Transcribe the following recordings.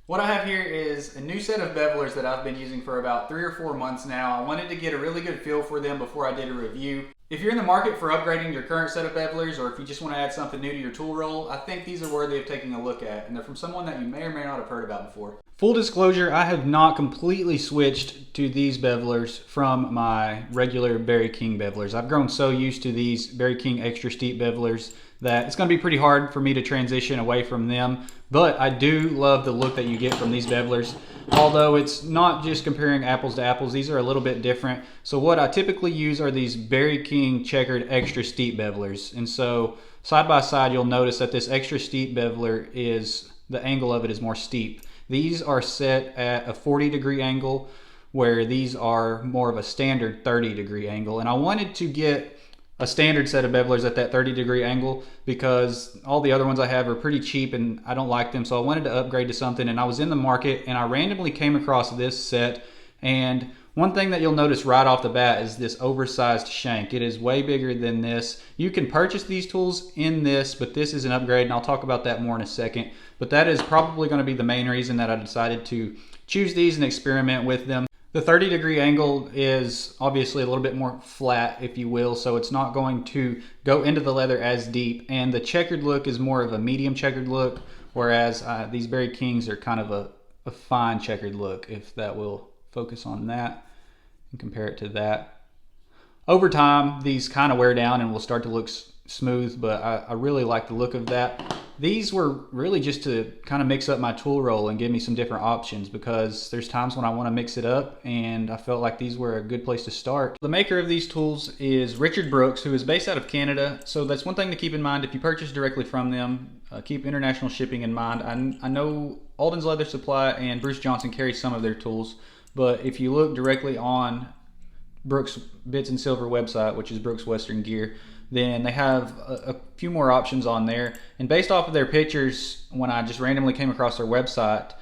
What I have here is a new set of bevelers that I've been using for about 3 or 4 months now. I wanted to get a really good feel for them before I did a review. If you're in the market for upgrading your current set of bevelers, or if you just want to add something new to your tool roll, I think these are worthy of taking a look at, and they're from someone that you may or may not have heard about before. Full disclosure, I have not completely switched to these bevelers from my regular Berry King bevelers. I've grown so used to these Berry King extra steep bevelers that it's going to be pretty hard for me to transition away from them. But I do love the look that you get from these bevelers. Although it's not just comparing apples to apples, these are a little bit different. So what I typically use are these Berry King checkered extra steep bevelers. And so side by side, you'll notice that this extra steep beveler is, the angle of it is more steep. These are set at a 40-degree angle, where these are more of a standard 30-degree angle. And I wanted to get a standard set of bevelers at that 30-degree angle because all the other ones I have are pretty cheap and I don't like them, so I wanted to upgrade to something. And I was in the market and I randomly came across this set, and one thing that you'll notice right off the bat is this oversized shank. It is way bigger than this. You can purchase these tools in this, but this is an upgrade, and I'll talk about that more in a second. But that is probably going to be the main reason that I decided to choose these and experiment with them. The 30-degree angle is obviously a little bit more flat, if you will, so it's not going to go into the leather as deep. And the checkered look is more of a medium checkered look, whereas these Berry Kings are kind of a fine checkered look, if that will focus on that and compare it to that. Over time, these kind of wear down and will start to look smooth, but I really like the look of that. These were really just to kind of mix up my tool roll and give me some different options, because there's times when I want to mix it up, and I felt like these were a good place to start. The maker of these tools is Richard Brooks, who is based out of Canada, so that's one thing to keep in mind if you purchase directly from them. Keep international shipping in mind. I know Alden's Leather Supply and Bruce Johnson carry some of their tools, but if you look directly on Brooks Bits and Silver website, which is Brooks Western Gear, then they have a few more options on there. And based off of their pictures, when I just randomly came across their website,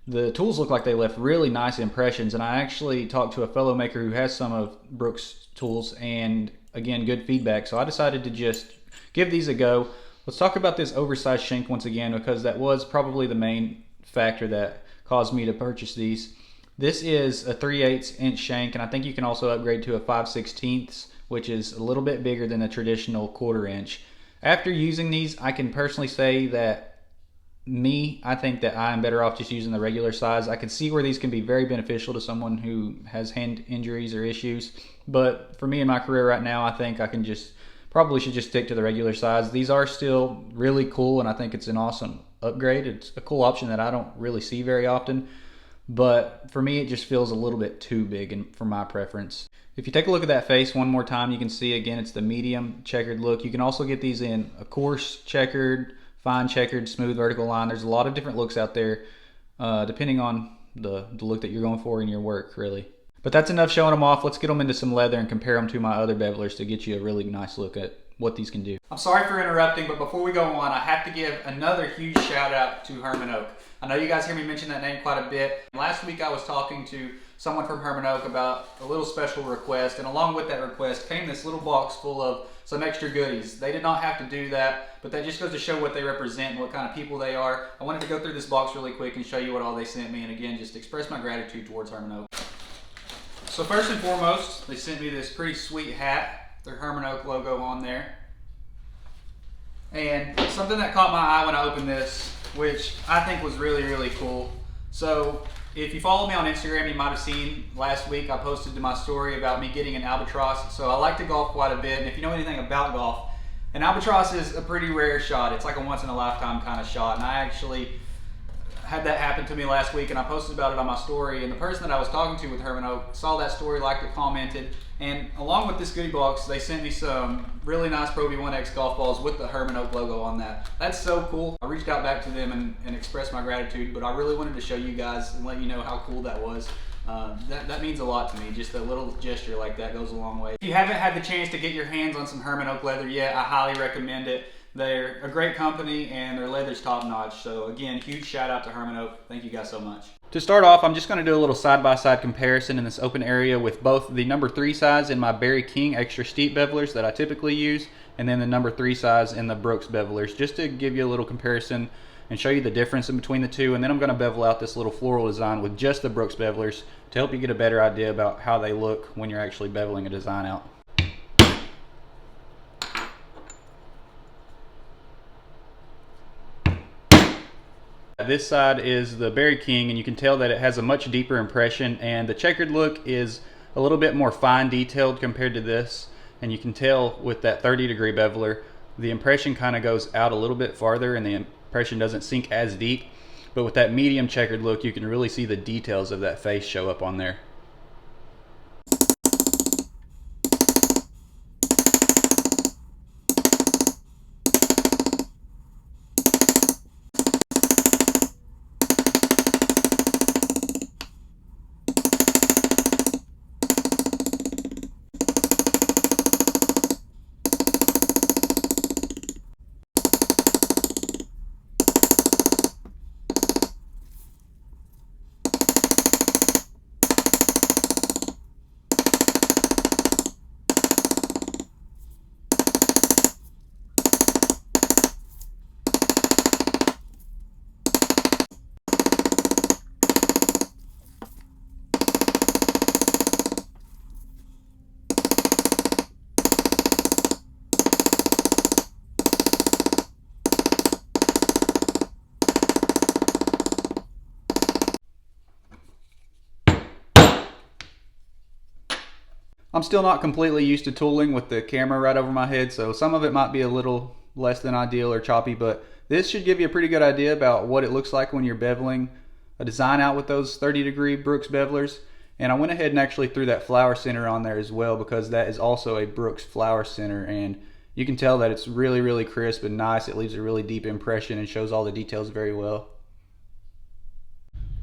the tools look like they left really nice impressions. And I actually talked to a fellow maker who has some of Brooks tools, and again, good feedback. So I decided to just give these a go. Let's talk about this oversized shank once again, because that was probably the main factor that caused me to purchase these. This is a 3/8 inch shank, and I think you can also upgrade to a 5/16, which is a little bit bigger than a traditional 1/4 inch. After using these, I can personally say that I think that I'm better off just using the regular size. I can see where these can be very beneficial to someone who has hand injuries or issues, but for me in my career right now, I think I can probably should just stick to the regular size. These are still really cool, and I think it's an awesome upgrade. It's a cool option that I don't really see very often, but for me it just feels a little bit too big for my preference. If you take a look at that face one more time, you can see again it's the medium checkered look. You can also get these in a coarse checkered, fine checkered, smooth vertical line. There's a lot of different looks out there depending on the look that you're going for in your work, really. But that's enough showing them off. Let's get them into some leather and compare them to my other bevelers to get you a really nice look at what these can do. I'm sorry for interrupting, but before we go on, I have to give another huge shout out to Herman Oak. I know you guys hear me mention that name quite a bit. Last week I was talking to someone from Herman Oak about a little special request, and along with that request came this little box full of some extra goodies. They did not have to do that, but that just goes to show what they represent and what kind of people they are. I wanted to go through this box really quick and show you what all they sent me, and again, just express my gratitude towards Herman Oak. So first and foremost, they sent me this pretty sweet hat, their Herman Oak logo on there. And something that caught my eye when I opened this, which I think was really, really cool. So if you follow me on Instagram, you might have seen last week I posted to my story about me getting an albatross. So I like to golf quite a bit, and if you know anything about golf, an albatross is a pretty rare shot. It's like a once in a lifetime kind of shot, and I actually had that happen to me last week, and I posted about it on my story, and the person that I was talking to with Herman Oak saw that story, liked it, commented, and along with this goodie box, they sent me some really nice Pro V1X golf balls with the Herman Oak logo on that. That's so cool. I reached out back to them and expressed my gratitude, but I really wanted to show you guys and let you know how cool that was. That means a lot to me. Just a little gesture like that goes a long way. If you haven't had the chance to get your hands on some Herman Oak leather yet, I highly recommend it. They're a great company and their leather's top notch. So again, huge shout out to Herman Oak. Thank you guys so much. To start off, I'm just going to do a little side-by-side comparison in this open area with both the number 3 size in my Berry King extra steep bevelers that I typically use, and then the number 3 size in the Brooks bevelers, just to give you a little comparison and show you the difference in between the two, and then I'm going to bevel out this little floral design with just the Brooks bevelers to help you get a better idea about how they look when you're actually beveling a design out. This side is the Berry King, and you can tell that it has a much deeper impression, and the checkered look is a little bit more fine detailed compared to this. And you can tell with that 30-degree beveler, the impression kind of goes out a little bit farther and the impression doesn't sink as deep. But with that medium checkered look, you can really see the details of that face show up on there. I'm still not completely used to tooling with the camera right over my head, so some of it might be a little less than ideal or choppy, but this should give you a pretty good idea about what it looks like when you're beveling a design out with those 30-degree Brooks bevelers. And I went ahead and actually threw that flower center on there as well, because that is also a Brooks flower center, and you can tell that it's really, really crisp and nice. It leaves a really deep impression and shows all the details very well.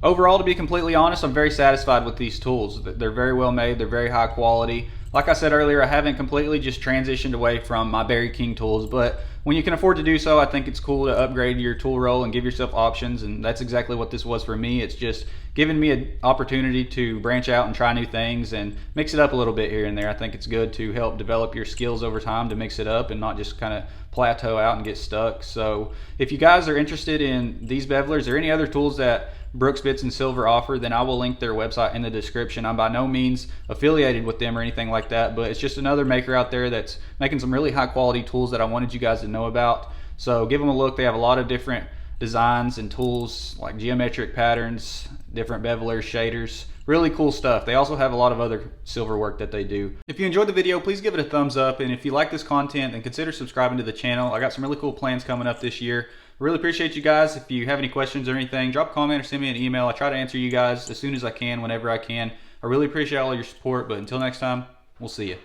Overall, to be completely honest, I'm very satisfied with these tools. They're very well made, they're very high quality. Like I said earlier, I haven't completely just transitioned away from my Berry King tools, but when you can afford to do so, I think it's cool to upgrade your tool roll and give yourself options, and that's exactly what this was for me. It's just giving me an opportunity to branch out and try new things and mix it up a little bit here and there. I think it's good to help develop your skills over time, to mix it up and not just kind of plateau out and get stuck. So if you guys are interested in these bevelers or any other tools that Brooks Bits and Silver offer, then I will link their website in the description. I'm by no means affiliated with them or anything like that, but it's just another maker out there that's making some really high quality tools that I wanted you guys to know about. So give them a look. They have a lot of different designs and tools like geometric patterns, different bevelers, shaders, really cool stuff. They also have a lot of other silver work that they do. If you enjoyed the video, please give it a thumbs up, and if you like this content, then consider subscribing to the channel. I got some really cool plans coming up this year. I really appreciate you guys. If you have any questions or anything, drop a comment or send me an email. I try to answer you guys as soon as I can, whenever I can. I really appreciate all your support, but until next time, we'll see you.